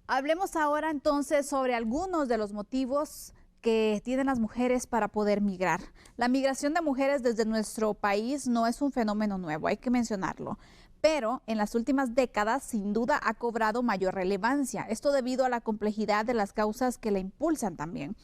Hablemos ahora entonces sobre algunos de los motivos que tienen las mujeres para poder migrar. La migración de mujeres desde nuestro país no es un fenómeno nuevo, hay que mencionarlo, pero en las últimas décadas sin duda ha cobrado mayor relevancia, esto debido a la complejidad de las causas que la impulsan también.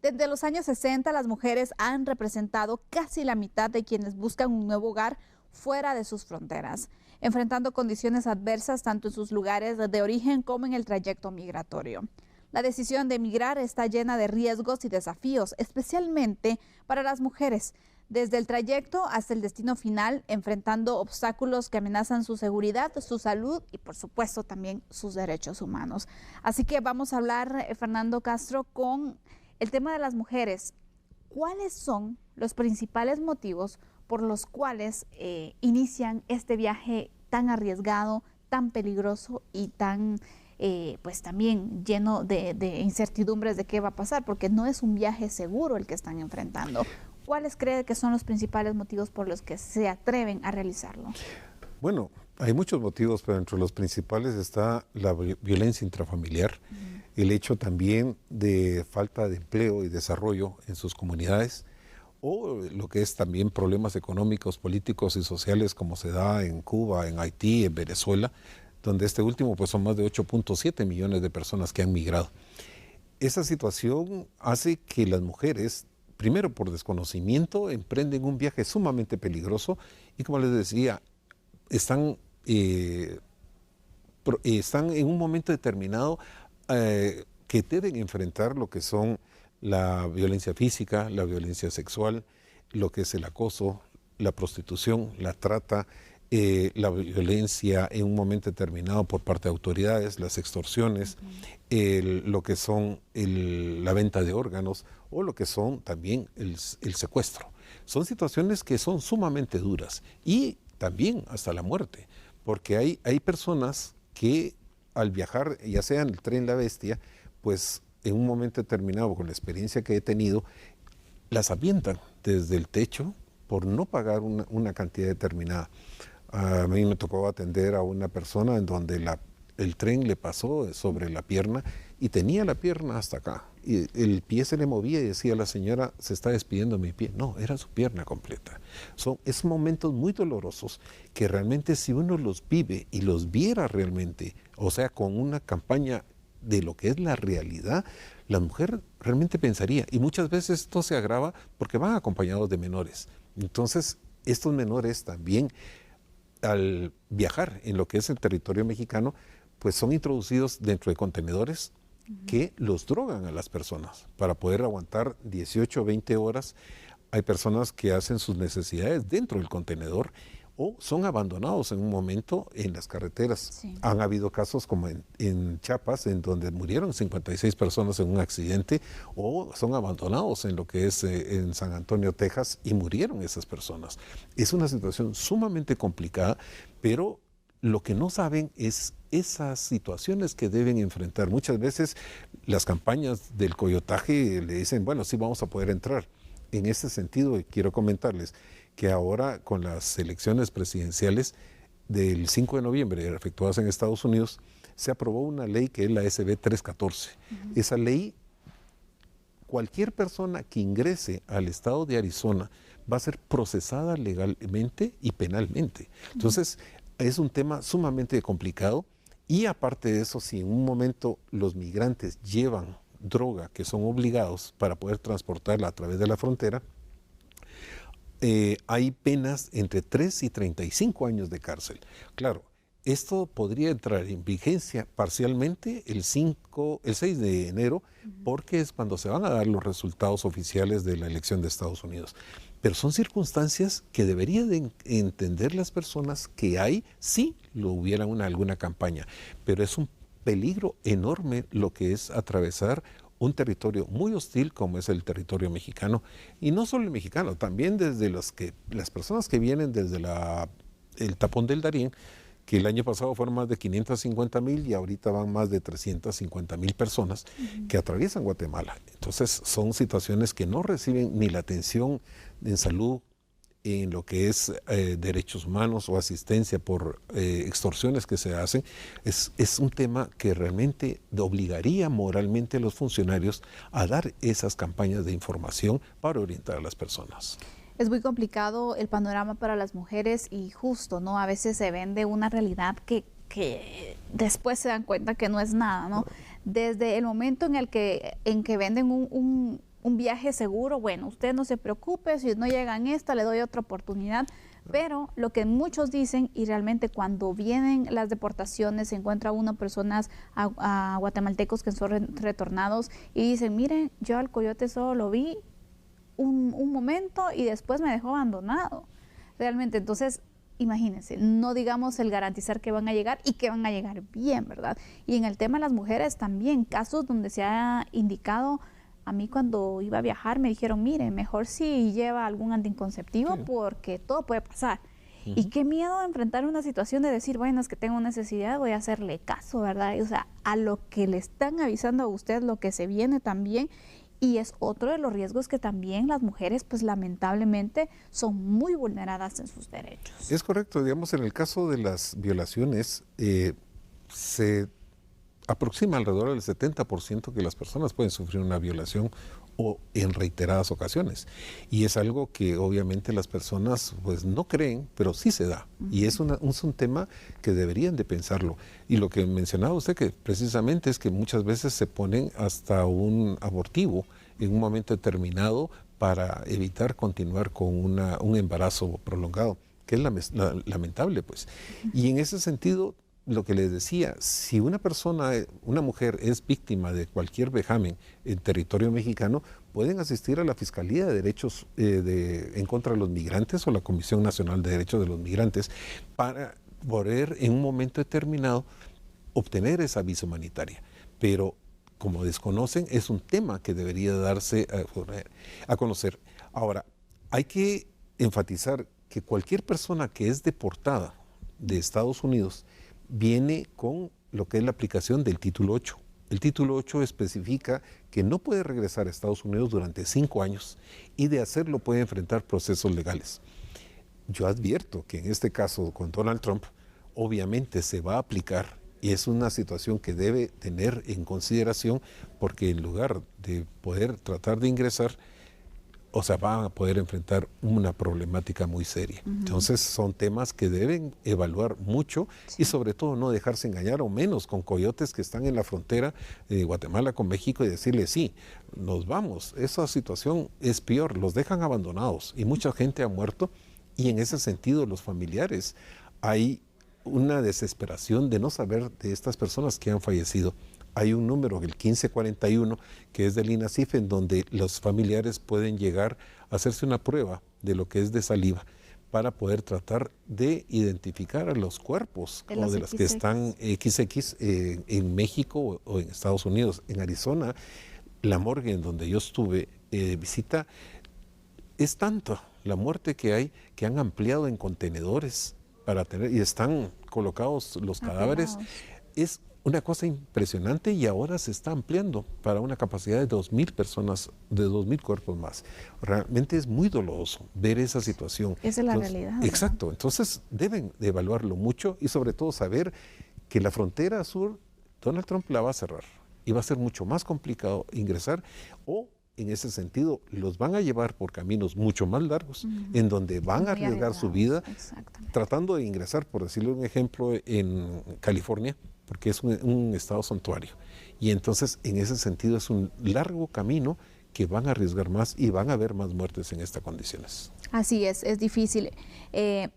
Desde los años 60, las mujeres han representado casi la mitad de quienes buscan un nuevo hogar fuera de sus fronteras, enfrentando condiciones adversas tanto en sus lugares de origen como en el trayecto migratorio. La decisión de emigrar está llena de riesgos y desafíos, especialmente para las mujeres, desde el trayecto hasta el destino final, enfrentando obstáculos que amenazan su seguridad, su salud y, por supuesto, también sus derechos humanos. Así que vamos a hablar, Fernando Castro, con el tema de las mujeres. ¿Cuáles son los principales motivos por los cuales inician este viaje tan arriesgado, tan peligroso y tan, pues también lleno de incertidumbres de qué va a pasar? Porque no es un viaje seguro el que están enfrentando. ¿Cuáles cree que son los principales motivos por los que se atreven a realizarlo? Bueno, hay muchos motivos, pero entre los principales está la violencia intrafamiliar, el hecho también de falta de empleo y desarrollo en sus comunidades, o lo que es también problemas económicos, políticos y sociales como se da en Cuba, en Haití, en Venezuela, donde este último pues son más de 8.7 millones de personas que han migrado. Esa situación hace que las mujeres, primero por desconocimiento, emprenden un viaje sumamente peligroso y, como les decía, están en un momento determinado que deben enfrentar lo que son la violencia física, la violencia sexual, lo que es el acoso, la prostitución, la trata, la violencia en un momento determinado por parte de autoridades, las extorsiones, lo que son la venta de órganos o lo que son también el secuestro. Son situaciones que son sumamente duras y también hasta la muerte, porque hay personas que al viajar, ya sea en el tren La Bestia, pues en un momento determinado, con la experiencia que he tenido, las avientan desde el techo por no pagar una cantidad determinada. A mí me tocó atender a una persona en donde el tren le pasó sobre la pierna y tenía la pierna hasta acá. Y el pie se le movía y decía la señora, se está despidiendo mi pie. No, era su pierna completa. Son esos momentos muy dolorosos que realmente si uno los vive y los viera realmente, o sea, con una campaña de lo que es la realidad, la mujer realmente pensaría, y muchas veces esto se agrava porque van acompañados de menores. Entonces, estos menores también, al viajar en lo que es el territorio mexicano, pues son introducidos dentro de contenedores que los drogan a las personas para poder aguantar 18 o 20 horas. Hay personas que hacen sus necesidades dentro del contenedor o son abandonados en un momento en las carreteras. Sí. Han habido casos como en Chiapas, en donde murieron 56 personas en un accidente, o son abandonados en lo que es en San Antonio, Texas, y murieron esas personas. Es una situación sumamente complicada, pero lo que no saben es esas situaciones que deben enfrentar. Muchas veces las campañas del coyotaje le dicen, bueno, sí vamos a poder entrar. En este sentido, quiero comentarles que ahora con las elecciones presidenciales del 5 de noviembre efectuadas en Estados Unidos, se aprobó una ley que es la SB 314. Esa ley, cualquier persona que ingrese al estado de Arizona va a ser procesada legalmente y penalmente. Entonces, es un tema sumamente complicado y aparte de eso, si en un momento los migrantes llevan droga que son obligados para poder transportarla a través de la frontera, hay penas entre 3 y 35 años de cárcel. Claro, esto podría entrar en vigencia parcialmente el 6 de enero, porque es cuando se van a dar los resultados oficiales de la elección de Estados Unidos. Pero son circunstancias que deberían de entender las personas que hay, si lo hubiera alguna campaña, pero es un peligro enorme lo que es atravesar un territorio muy hostil como es el territorio mexicano, y no solo el mexicano, también desde las personas que vienen desde el tapón del Darién, que el año pasado fueron más de 550,000 y ahorita van más de 350,000 personas que atraviesan Guatemala. Entonces son situaciones que no reciben ni la atención en salud en lo que es derechos humanos o asistencia por extorsiones que se hacen, es un tema que realmente obligaría moralmente a los funcionarios a dar esas campañas de información para orientar a las personas. Es muy complicado el panorama para las mujeres y justo, ¿no? A veces se vende una realidad que después se dan cuenta que no es nada, ¿no? Desde el momento en que venden un viaje seguro, bueno, usted no se preocupe, si no llegan esta, le doy otra oportunidad, pero lo que muchos dicen, y realmente cuando vienen las deportaciones, se encuentra uno personas a guatemaltecos que son retornados y dicen, miren, yo al coyote solo lo vi un momento y después me dejó abandonado. Realmente, entonces, imagínense, no digamos el garantizar que van a llegar y que van a llegar bien, ¿verdad? Y en el tema de las mujeres también, casos donde se ha indicado, a mí cuando iba a viajar me dijeron, mire, mejor si lleva algún anticonceptivo porque todo puede pasar. Y qué miedo enfrentar una situación de decir, bueno, es que tengo necesidad, voy a hacerle caso, ¿verdad? Y, o sea, a lo que le están avisando a usted, lo que se viene también. Y es otro de los riesgos que también las mujeres, pues lamentablemente, son muy vulneradas en sus derechos. Es correcto, digamos, en el caso de las violaciones, se aproxima alrededor del 70% que las personas pueden sufrir una violación o en reiteradas ocasiones. Y es algo que obviamente las personas pues no creen, pero sí se da. Y es un tema que deberían de pensarlo. Y lo que mencionaba usted, que precisamente es que muchas veces se ponen hasta un abortivo en un momento determinado para evitar continuar con un embarazo prolongado, que es lamentable, pues. Y en ese sentido, lo que les decía, si una persona, una mujer es víctima de cualquier vejamen en territorio mexicano, pueden asistir a la Fiscalía de Derechos en contra de los Migrantes o la Comisión Nacional de Derechos de los Migrantes para poder en un momento determinado obtener esa visa humanitaria. Pero como desconocen, es un tema que debería darse a conocer. Ahora, hay que enfatizar que cualquier persona que es deportada de Estados Unidos viene con lo que es la aplicación del Título 8. El Título 8 especifica que no puede regresar a Estados Unidos durante 5 años y de hacerlo puede enfrentar procesos legales. Yo advierto que en este caso con Donald Trump obviamente se va a aplicar y es una situación que debe tener en consideración porque en lugar de poder tratar de ingresar, o sea, van a poder enfrentar una problemática muy seria. Entonces son temas que deben evaluar mucho y sobre todo no dejarse engañar o menos con coyotes que están en la frontera de Guatemala con México y decirle sí, nos vamos. Esa situación es peor, los dejan abandonados y mucha gente ha muerto y en ese sentido los familiares hay una desesperación de no saber de estas personas que han fallecido. Hay un número, el 1541, que es del INASIF, en donde los familiares pueden llegar a hacerse una prueba de lo que es de saliva para poder tratar de identificar a los cuerpos o de las que están XX en México o en Estados Unidos. En Arizona, la morgue en donde yo estuve de visita, es tanto la muerte que hay que han ampliado en contenedores para tener, y están colocados los cadáveres. Es una cosa impresionante y ahora se está ampliando para una capacidad de 2,000 personas, de 2,000 cuerpos más. Realmente es muy doloroso ver esa situación. Esa es la realidad. Exacto, ¿verdad? Entonces deben de evaluarlo mucho y sobre todo saber que la frontera sur, Donald Trump la va a cerrar y va a ser mucho más complicado ingresar o en ese sentido los van a llevar por caminos mucho más largos, en donde van a arriesgar su vida tratando de ingresar, por decirle un ejemplo, en California, porque es un estado santuario. Y entonces, en ese sentido, es un largo camino que van a arriesgar más y van a haber más muertes en estas condiciones. Así es difícil. He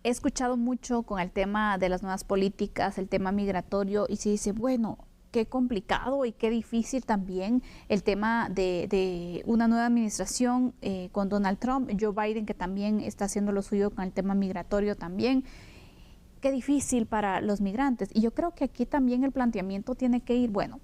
escuchado mucho con el tema de las nuevas políticas, el tema migratorio, y se dice, bueno, qué complicado y qué difícil también el tema de una nueva administración con Donald Trump, Joe Biden, que también está haciendo lo suyo con el tema migratorio también. Qué difícil para los migrantes. Y yo creo que aquí también el planteamiento tiene que ir, bueno,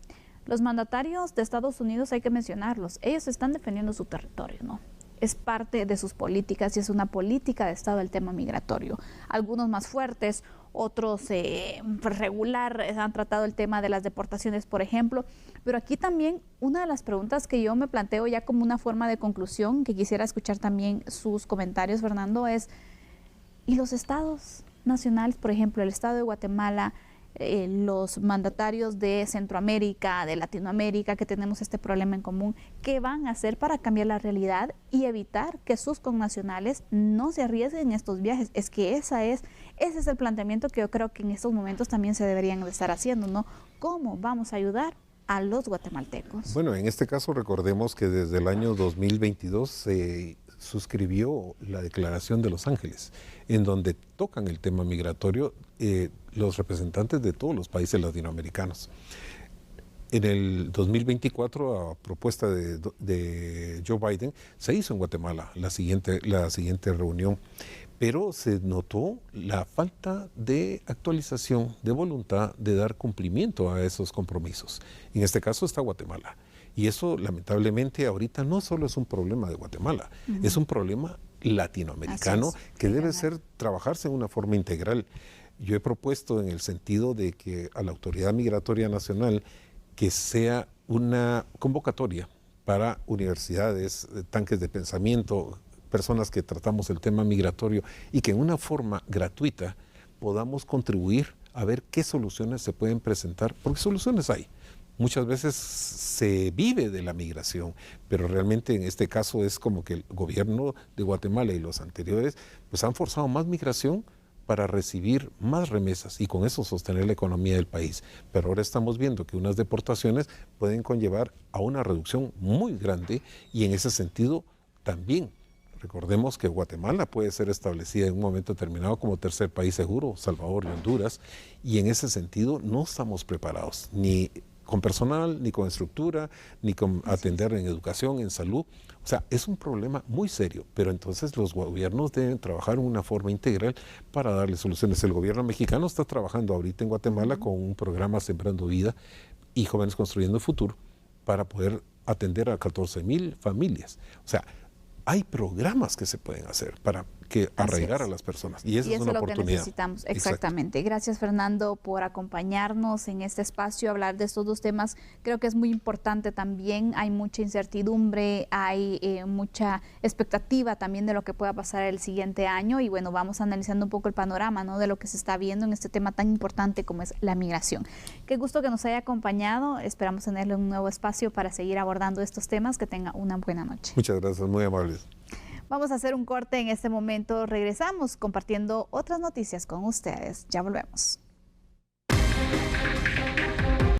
los mandatarios de Estados Unidos hay que mencionarlos, ellos están defendiendo su territorio, ¿no? Es parte de sus políticas y es una política de Estado el tema migratorio. Algunos más fuertes, otros regular, han tratado el tema de las deportaciones, por ejemplo. Pero aquí también una de las preguntas que yo me planteo ya como una forma de conclusión, que quisiera escuchar también sus comentarios, Fernando, es, ¿y los estados nacionales, por ejemplo, el estado de Guatemala, los mandatarios de Centroamérica, de Latinoamérica, que tenemos este problema en común, qué van a hacer para cambiar la realidad y evitar que sus connacionales no se arriesguen en estos viajes? Es que ese es el planteamiento que yo creo que en estos momentos también se deberían de estar haciendo, ¿no? ¿Cómo vamos a ayudar a los guatemaltecos? Bueno, en este caso recordemos que desde el año 2022 se suscribió la Declaración de Los Ángeles, en donde tocan el tema migratorio los representantes de todos los países latinoamericanos. En el 2024, a propuesta de Joe Biden, se hizo en Guatemala la siguiente reunión, pero se notó la falta de actualización, de voluntad de dar cumplimiento a esos compromisos. En este caso está Guatemala. Y eso, lamentablemente, ahorita no solo es un problema de Guatemala, es un problema latinoamericano que debe trabajarse de una forma integral. Yo he propuesto en el sentido de que a la Autoridad Migratoria Nacional que sea una convocatoria para universidades, tanques de pensamiento, personas que tratamos el tema migratorio y que en una forma gratuita podamos contribuir a ver qué soluciones se pueden presentar, porque soluciones hay. Muchas veces se vive de la migración, pero realmente en este caso es como que el gobierno de Guatemala y los anteriores pues han forzado más migración para recibir más remesas y con eso sostener la economía del país. Pero ahora estamos viendo que unas deportaciones pueden conllevar a una reducción muy grande y en ese sentido también recordemos que Guatemala puede ser establecida en un momento determinado como tercer país seguro, Salvador y Honduras, y en ese sentido no estamos preparados, ni con personal, ni con estructura, ni con atender en educación, en salud. O sea, es un problema muy serio, pero entonces los gobiernos deben trabajar de una forma integral para darle soluciones. El gobierno mexicano está trabajando ahorita en Guatemala con un programa Sembrando Vida y Jóvenes Construyendo el Futuro para poder atender a 14,000 familias. O sea, hay programas que se pueden hacer para arraigar a las personas y esa es una oportunidad. Que necesitamos, exactamente. Exacto. Gracias, Fernando, por acompañarnos en este espacio, hablar de estos dos temas. Creo que es muy importante también, hay mucha incertidumbre, hay mucha expectativa también de lo que pueda pasar el siguiente año y bueno, vamos analizando un poco el panorama, ¿no?, de lo que se está viendo en este tema tan importante como es la migración. Qué gusto que nos haya acompañado, esperamos tenerle un nuevo espacio para seguir abordando estos temas. Que tenga una buena noche. Muchas gracias, muy amables. Vamos a hacer un corte en este momento, regresamos compartiendo otras noticias con ustedes. Ya volvemos.